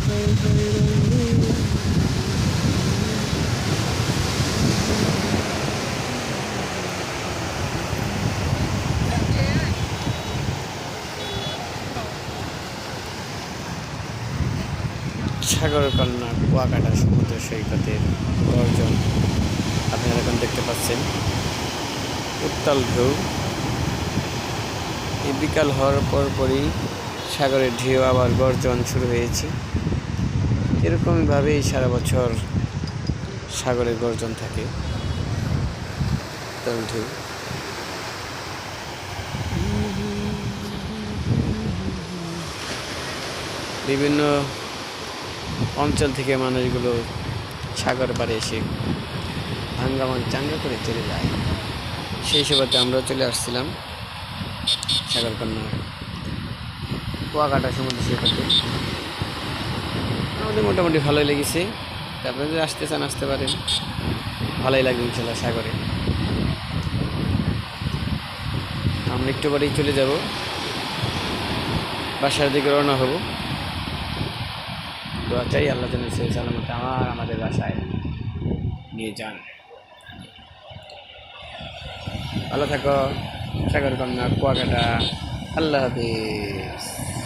সাগরকন্যা কুয়াকাটা সমুদ্র সৈকতের গর্জন আপনারা এখন দেখতে পাচ্ছেন। উত্তাল ঢেউ, এই বিকাল হওয়ার পরপরই সাগরের ঢেউ আবার গর্জন শুরু হয়েছে। এরকমভাবেই সারা বছর সাগরের গর্জন থাকে। উত্তাল ঢেউ, বিভিন্ন অঞ্চল থেকে মানুষগুলো সাগর পাড়ে এসে ভাঙ্গামান চাঙ্গা করে চলে যায়। সেই সুবাদে আমরাও চলে আসছিলাম সাগরকন্যা কুয়াকাটা সমুদ্র সৈকতে। আমাদের মোটামুটি ভালোই লেগেছে। আপনারা যদি আসতে চান আসতে পারেন, ভালোই লাগবে ইনশাল্লাহ সাগরে। আমরা একটু পরেই চলে যাব, বাসার দিকে রওনা হব। দোয়া চাই আল্লাহ যেন সে সালামতে আমাদের বাসায় নিয়ে যান। ভালো থাকো সাগরকন্যা কুয়াকাটা। আল্লাহ হাফিজ।